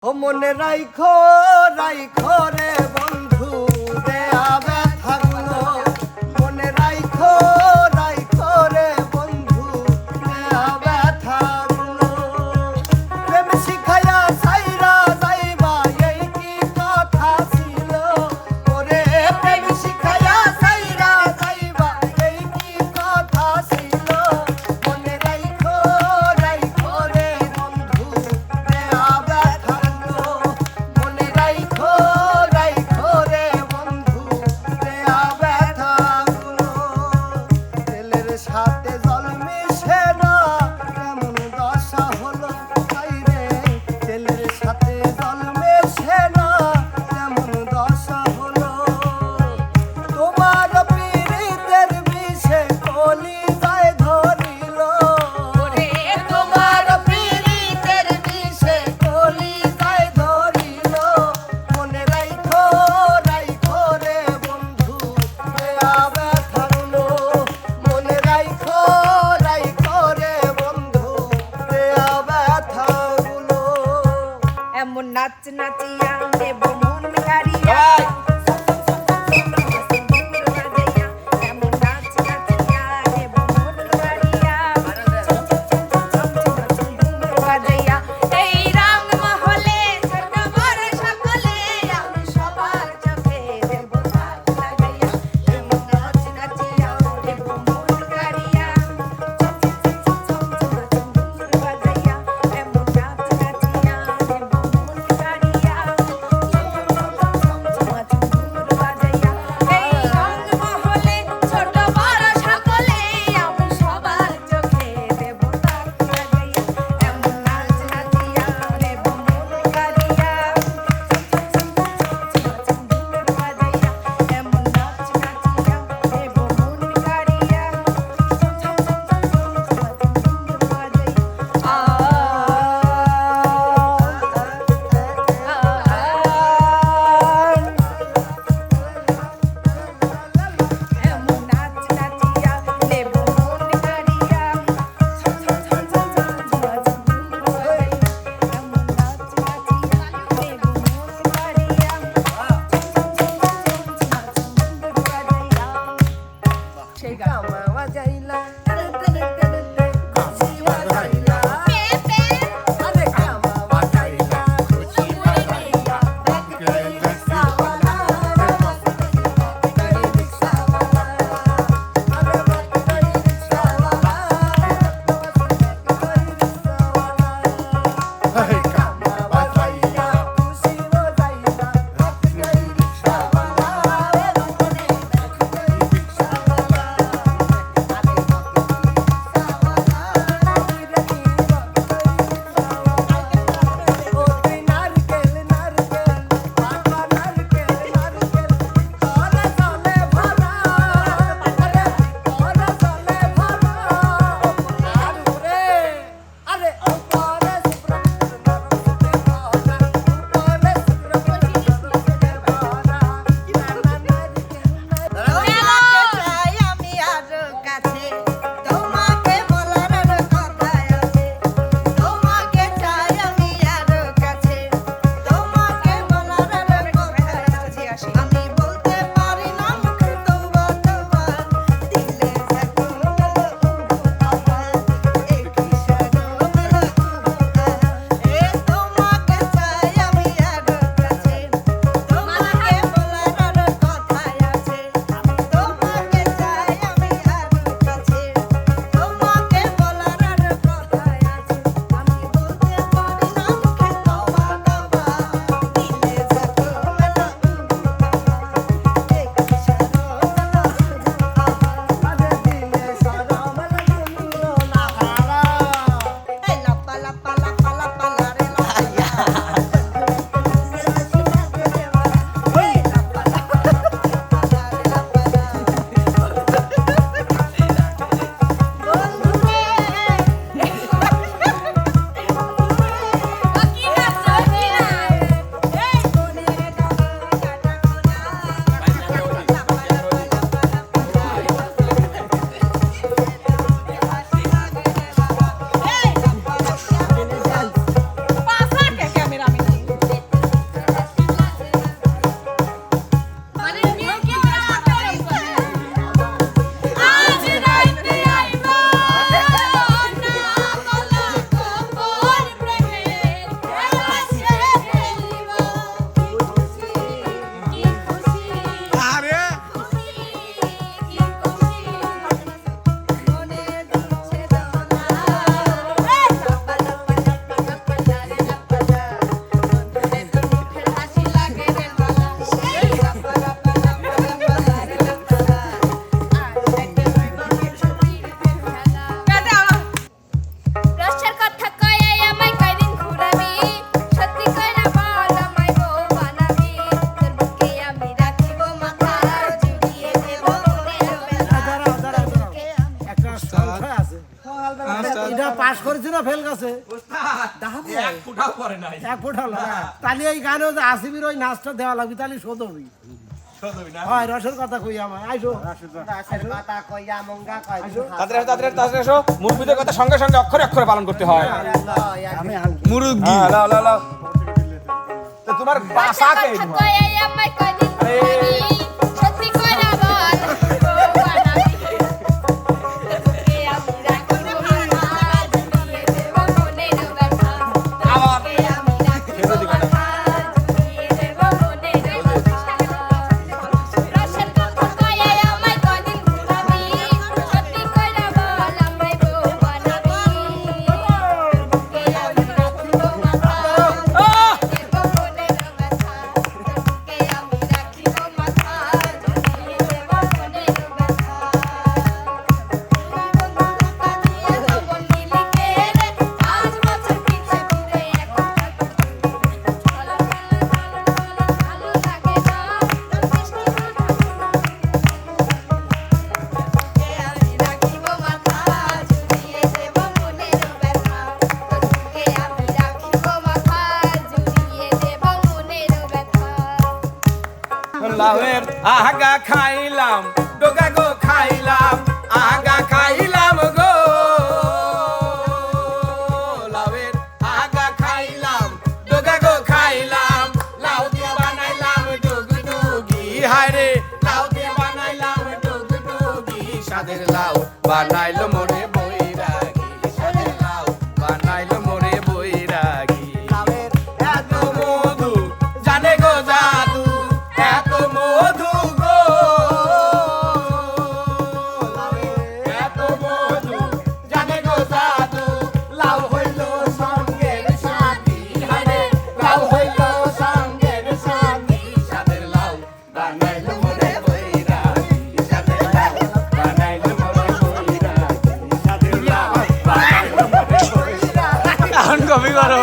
ও মনে রাইখো রাইখো রে বন্ধু দেয়া ব্যথাগুলো মনে রাইখো রাইখো রে বন্ধু দেয়া ব্যথাগুলো প্রেম শিখাইয়া সাইরা যাইবা এই কি কথা ছিল ওরে প্রেম শিখাইয়া সাইরা যাইবা এই কি কথা ছিল মনে রাইখো রাইখো রে বন্ধু দেয়া ব্যথাগুলো মনে রাইখো রাইখো রে বন্ধু দেয়া ব্যথাগুলো তেলের সাথে জল মিশে না কেমন দশা হলো তাই রে তেলের সাথে জল মেশে না কেমন দশা হলো তোমার পীড়িতের বিষে কলি যায় ধরিল ওরে তোমার পীড়িতের বিষে কলি যায় ধরিল মনে রাইখো রাইখো রে বন্ধু দেয়া ব্যথাগুলো মনে রাইখো রাইখো রে বন্ধু দেয়া ব্যথাগুলো এমন নাচ নাচিয়া দেব মন কারিয়া এমন নাচ নাচিয়া দেব মন কারিয়া বাজাইয়া এই রং মহলে ছোট বড় সকলে আমি সবার চোখে দেব নাচ লাগাইয়া এমন নাচ নাচিয়া দেব মন কারিয়া বাজাইয়া এমন নাচ নাচিয়া দেব মন কারিয়া ফেল গেছে এক ফুটাও পরে নাই এক ফুট হলো তাহলে এই গানে যে আসিবির ওই নাচটা দেওয়া লাগবে তাহলে শোধ হবি শোধবি না হয় রসের কথা কই আমার আইসো কথা কইয়া মঙ্গা কয় তাড়াতাড়ি এসো মুরব্বিদের কথা সঙ্গে সঙ্গে অক্ষরে অক্ষরে পালন করতে হয় আমি আনছি মুরুগি লাও লাও লাও তো তোমার বাসা কে লাউয়ের আগা খাইলাম ডোগা গো খাইলাম আগা খাইলাম গো লাউয়ের আগা খাইলাম ডোগা গো খাইলাম লাউ দিয়ে বানাইলাম ডুগডুগি হায়রে লাউ দিয়ে বানাইলাম ডুগডুগি সাদের লাউ বানাইলো মোরে বৈরাগী সাদের লাউ বানাইলো মোরে বৈরাগী লাউয়ের এত মধু জানে গো জাদু এত মধু গো এত মধু জানে গো জাদু লাউ হইল সঙ্গের সাথী হারে লাউ হইল সঙ্গের সাথী সাদের লাউ বানাইলো মোরে বৈরাগী সাদের লাউ বানাইলো মোরে বৈরাগী সাদের লাউ বানাইলো মোরে বৈরাগী এখন কবি করো